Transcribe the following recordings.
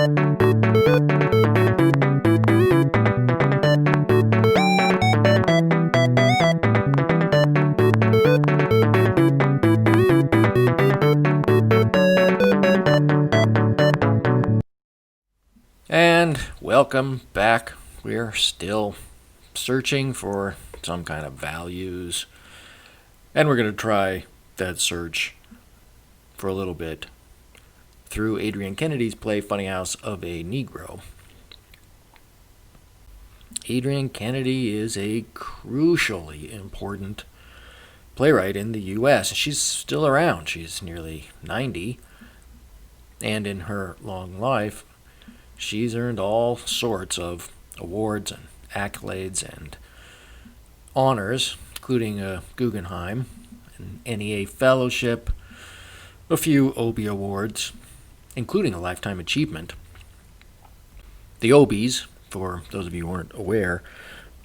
And welcome back. We're still searching for some kind of values, and we're going to try that search for a little bit through Adrienne Kennedy's play Funnyhouse of a Negro. Adrienne Kennedy is a crucially important playwright in the U.S. She's still around. She's nearly 90, and in her long life, she's earned all sorts of awards and accolades and honors, including a Guggenheim, an NEA Fellowship, a few Obie Awards, including a Lifetime Achievement. The Obies, for those of you who aren't aware,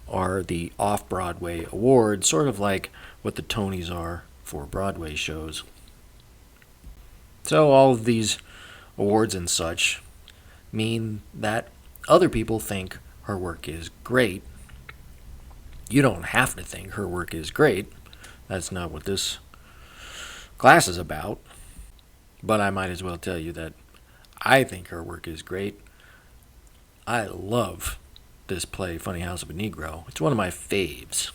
are the off-Broadway awards, sort of like what the Tonys are for Broadway shows. So all of these awards and such mean that other people think her work is great. You don't have to think her work is great. That's not what this class is about. But I might as well tell you that I think her work is great. I love this play, Funnyhouse of a Negro. It's one of my faves.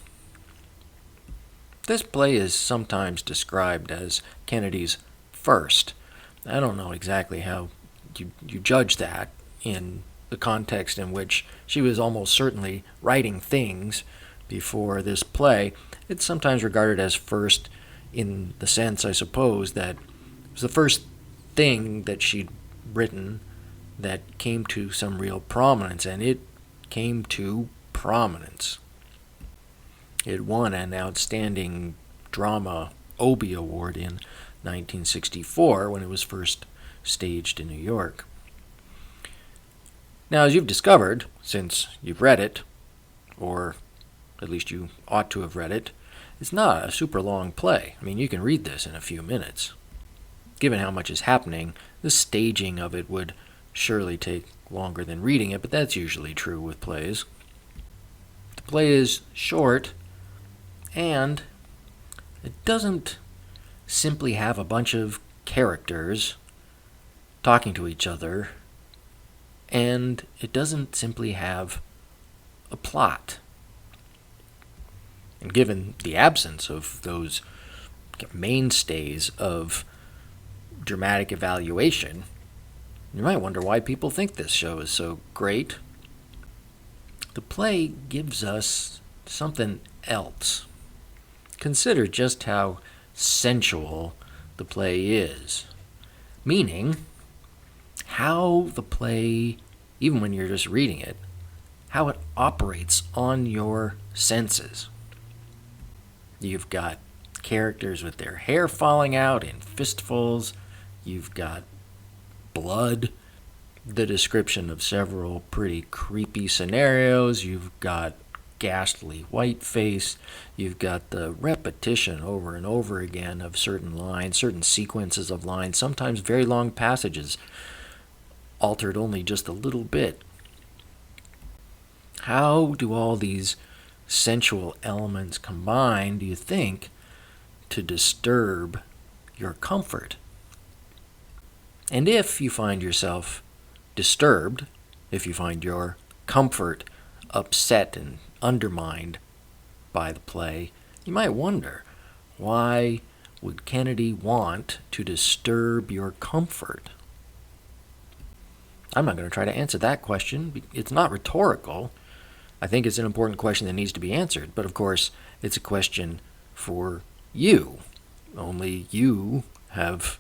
This play is sometimes described as Kennedy's first. I don't know exactly how you judge that in the context in which she was almost certainly writing things before this play. It's sometimes regarded as first in the sense, I suppose, that it was the first thing that she'd written that came to some real prominence, and it came to prominence. It won an Outstanding Drama Obie Award in 1964 when it was first staged in New York. Now, as you've discovered, since you've read it, or at least you ought to have read it, it's not a super long play. I mean, you can read this in a few minutes. Given how much is happening, the staging of it would surely take longer than reading it, but that's usually true with plays. The play is short, and it doesn't simply have a bunch of characters talking to each other, and it doesn't simply have a plot. And given the absence of those mainstays of dramatic evaluation, you might wonder why people think this show is so great. The play gives us something else. Consider just how sensual the play is. Meaning, how the play, even when you're just reading it, how it operates on your senses. You've got characters with their hair falling out in fistfuls. You've got blood, the description of several pretty creepy scenarios. You've got ghastly whiteface. You've got the repetition over and over again of certain lines, certain sequences of lines, sometimes very long passages, altered only just a little bit. How do all these sensual elements combine, do you think, to disturb your comfort? And if you find yourself disturbed, if you find your comfort upset and undermined by the play, you might wonder, why would Kennedy want to disturb your comfort? I'm not going to try to answer that question. It's not rhetorical. I think it's an important question that needs to be answered, but of course, it's a question for you. Only you have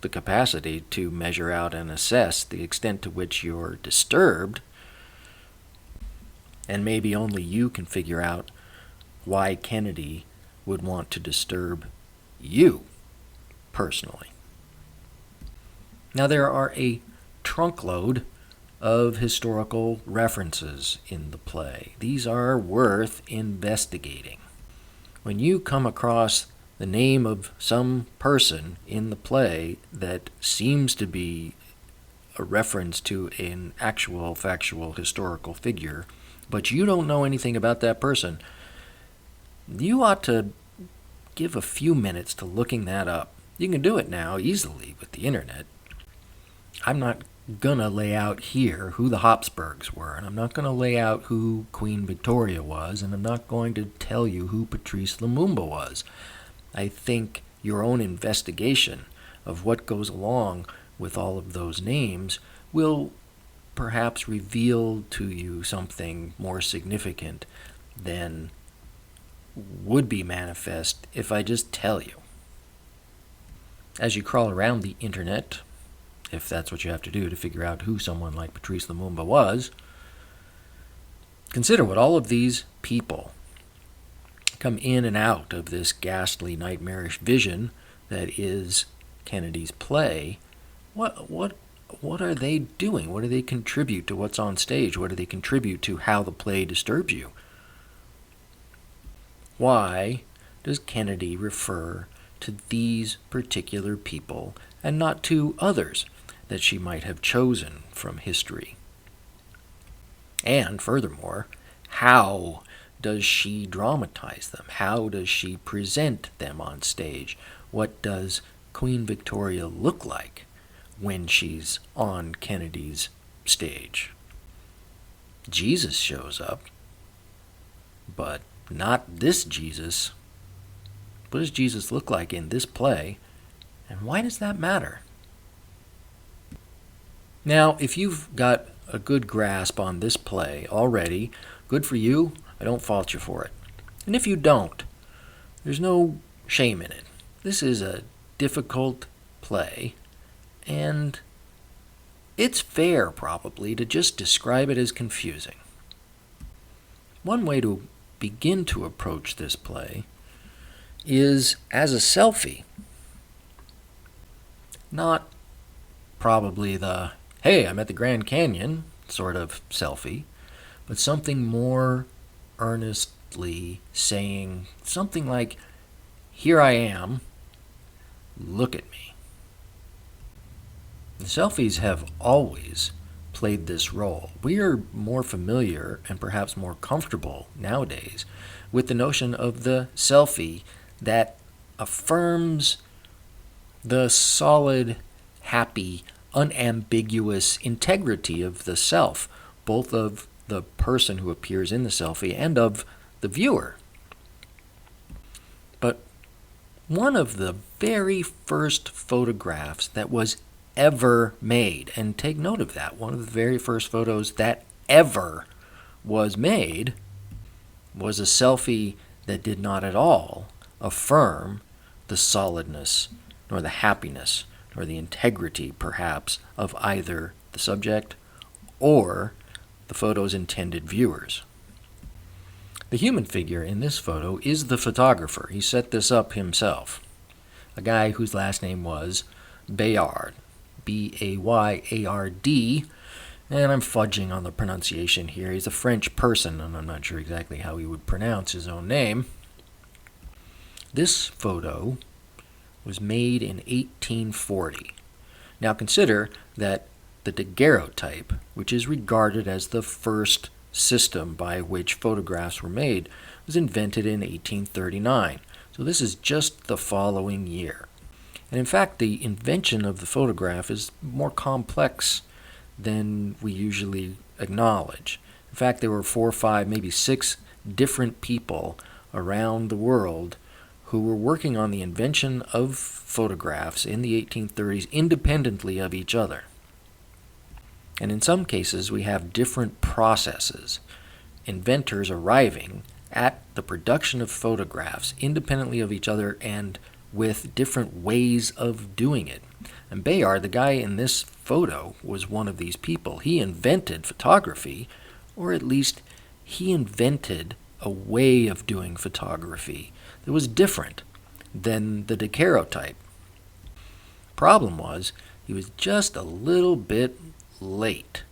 the capacity to measure out and assess the extent to which you're disturbed, and maybe only you can figure out why Kennedy would want to disturb you personally. Now, there are a trunkload of historical references in the play. These are worth investigating. When you come across the name of some person in the play that seems to be a reference to an actual factual historical figure, but you don't know anything about that person, you ought to give a few minutes to looking that up. You can do it now easily with the internet. I'm not gonna lay out here who the Habsburgs were, and I'm not gonna lay out who Queen Victoria was, and I'm not going to tell you who Patrice Lumumba was. I think your own investigation of what goes along with all of those names will perhaps reveal to you something more significant than would be manifest if I just tell you. As you crawl around the internet, if that's what you have to do to figure out who someone like Patrice Lumumba was, consider what all of these people come in and out of this ghastly, nightmarish vision that is Kennedy's play. What are they doing? What do they contribute to what's on stage? What do they contribute to how the play disturbs you? Why does Kennedy refer to these particular people and not to others that she might have chosen from history? And furthermore, how does she dramatize them? How does she present them on stage? What does Queen Victoria look like when she's on Kennedy's stage? Jesus shows up, but not this Jesus. What does Jesus look like in this play, and why does that matter? Now, if you've got a good grasp on this play already, good for you. I don't fault you for it. And if you don't, there's no shame in it. This is a difficult play, and it's fair, probably, to just describe it as confusing. One way to begin to approach this play is as a selfie. Not probably the, hey, I'm at the Grand Canyon sort of selfie, but something more earnestly saying something like, here I am, look at me. The selfies have always played this role. We are more familiar and perhaps more comfortable nowadays with the notion of the selfie that affirms the solid, happy, unambiguous integrity of the self, both of the person who appears in the selfie and of the viewer. But one of the very first photographs that was ever made, and take note of that, one of the very first photos that ever was made was a selfie that did not at all affirm the solidness, nor the happiness, nor the integrity, perhaps, of either the subject or the photo's intended viewers. The human figure in this photo is the photographer. He set this up himself. A guy whose last name was Bayard, B-A-Y-A-R-D, and I'm fudging on the pronunciation here. He's a French person, and I'm not sure exactly how he would pronounce his own name. This photo was made in 1840. Now consider that the daguerreotype, which is regarded as the first system by which photographs were made, was invented in 1839. So this is just the following year. And in fact, the invention of the photograph is more complex than we usually acknowledge. In fact, there were 4, 5, maybe 6 different people around the world who were working on the invention of photographs in the 1830s independently of each other. And in some cases, we have different processes, inventors arriving at the production of photographs independently of each other and with different ways of doing it. And Bayard, the guy in this photo, was one of these people. He invented photography, or at least he invented a way of doing photography that was different than the daguerreotype. Problem was, he was just a little bit late.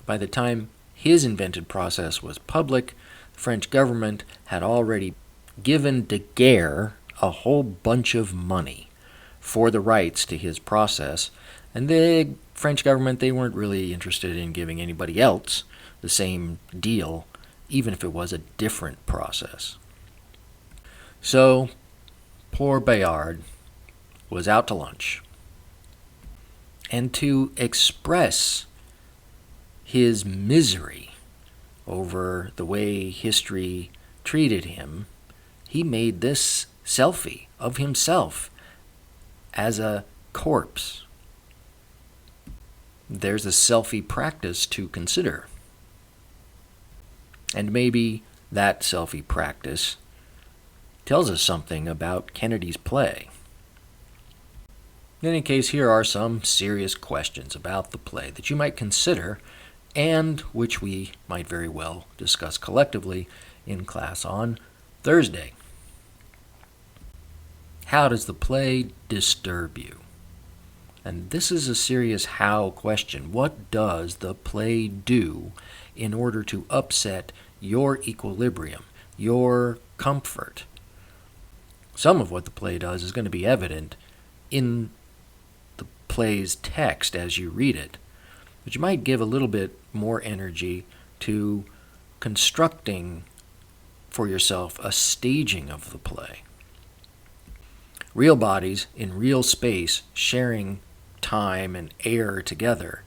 By the time his invented process was public, the French government had already given Daguerre a whole bunch of money for the rights to his process, And the French government, they weren't really interested in giving anybody else the same deal, even if it was a different process. So, poor Bayard was out to lunch. And to express his misery over the way history treated him, he made this selfie of himself as a corpse. There's a selfie practice to consider. And maybe that selfie practice tells us something about Kennedy's play. In any case, here are some serious questions about the play that you might consider and which we might very well discuss collectively in class on Thursday. How does the play disturb you? And this is a serious how question. What does the play do in order to upset your equilibrium, your comfort? Some of what the play does is going to be evident in the play's text as you read it, but you might give a little bit more energy to constructing for yourself a staging of the play. Real bodies in real space sharing time and air together,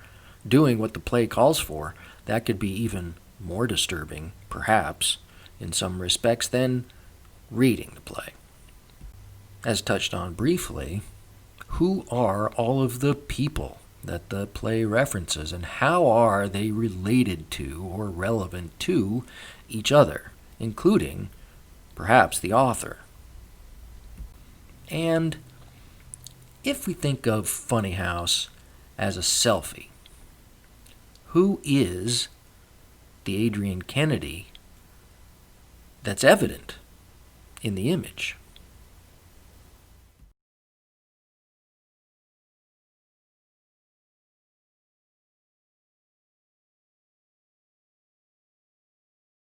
doing what the play calls for, that could be even more disturbing, perhaps, in some respects, than reading the play. As touched on briefly, who are all of the people that the play references, and how are they related to or relevant to each other, including perhaps the author? And if we think of Funnyhouse as a selfie, who is the Adrienne Kennedy that's evident in the image?